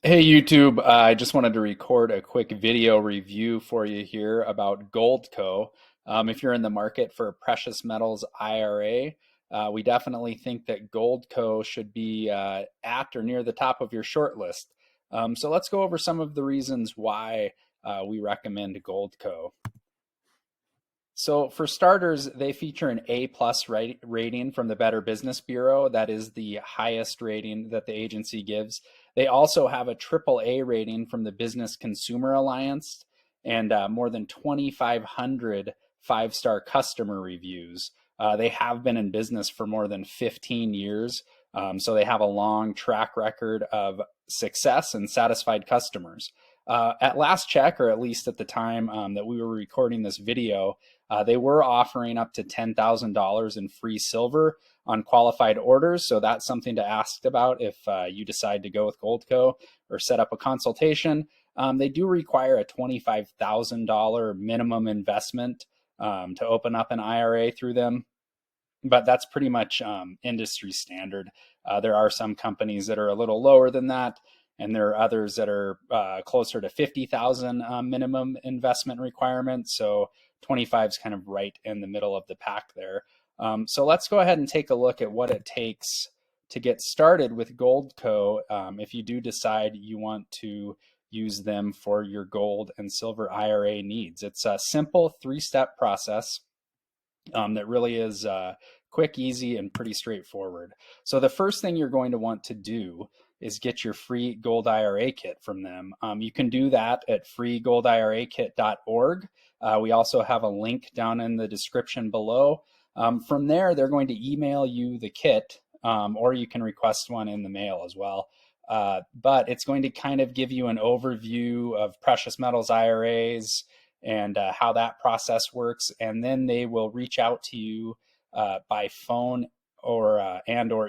Hey YouTube, I just wanted to record a quick video review for you here about Goldco. If you're in the market for a precious metals IRA, we definitely think that Goldco should be at or near the top of your short list. So let's go over some of the reasons why we recommend Goldco. So for starters, they feature an A plus rating from the Better Business Bureau. That is the highest rating that the agency gives. They also have a triple A rating from the Business Consumer Alliance and more than 2,500 five-star customer reviews. They have been in business for more than 15 years. So they have a long track record of success and satisfied customers. At last check, or at least at the time that we were recording this video, they were offering up to $10,000 in free silver on qualified orders. So that's something to ask about if you decide to go with Goldco or set up a consultation. They do require a $25,000 minimum investment to open up an IRA through them, but that's pretty much industry standard. There are some companies that are a little lower than that, and there are others that are closer to 50,000 minimum investment requirements. So 25 is kind of right in the middle of the pack there. So let's go ahead and take a look at what it takes to get started with Goldco if you do decide you want to use them for your gold and silver IRA needs. It's a simple three-step process that really is quick, easy, and pretty straightforward. So the first thing you're going to want to do is get your free gold IRA kit from them. You can do that at freegoldirakit.org. We also have a link down in the description below. From there, they're going to email you the kit, or you can request one in the mail as well. But it's going to kind of give you an overview of precious metals IRAs and how that process works. And then they will reach out to you by phone or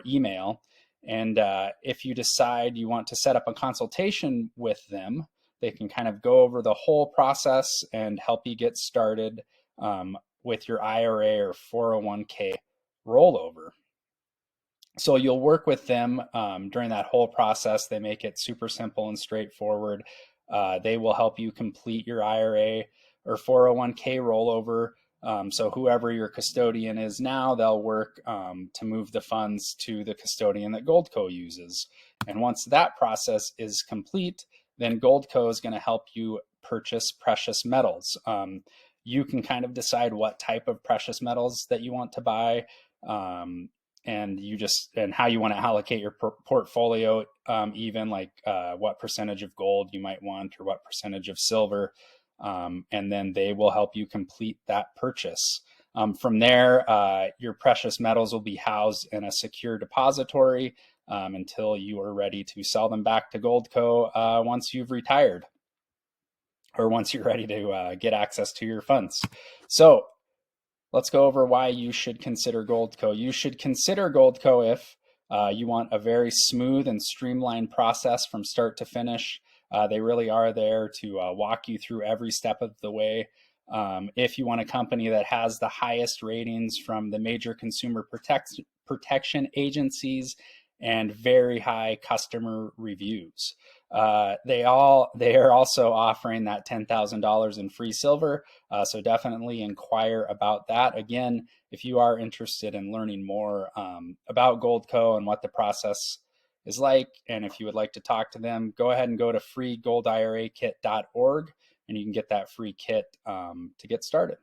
email. And if you decide you want to set up a consultation with them, they can kind of go over the whole process and help you get started with your IRA or 401k rollover. So you'll work with them during that whole process. They make it super simple and straightforward. They will help you complete your IRA or 401k rollover. So whoever your custodian is now, they'll work to move the funds to the custodian that Goldco uses. And once that process is complete, then Goldco is going to help you purchase precious metals. You can kind of decide what type of precious metals that you want to buy, and how you want to allocate your portfolio, even like what percentage of gold you might want or what percentage of silver. And then they will help you complete that purchase. From there, your precious metals will be housed in a secure depository until you are ready to sell them back to Goldco once you've retired or once you're ready to get access to your funds. So let's go over why you should consider Goldco. You should consider Goldco if you want a very smooth and streamlined process from start to finish. They really are there to walk you through every step of the way. If you want a company that has the highest ratings from the major consumer protection agencies and very high customer reviews. They are also offering that $10,000 in free silver. So definitely inquire about that. Again, if you are interested in learning more about Goldco and what the process is like, and if you would like to talk to them, go ahead and go to freegoldirakit.org and you can get that free kit to get started.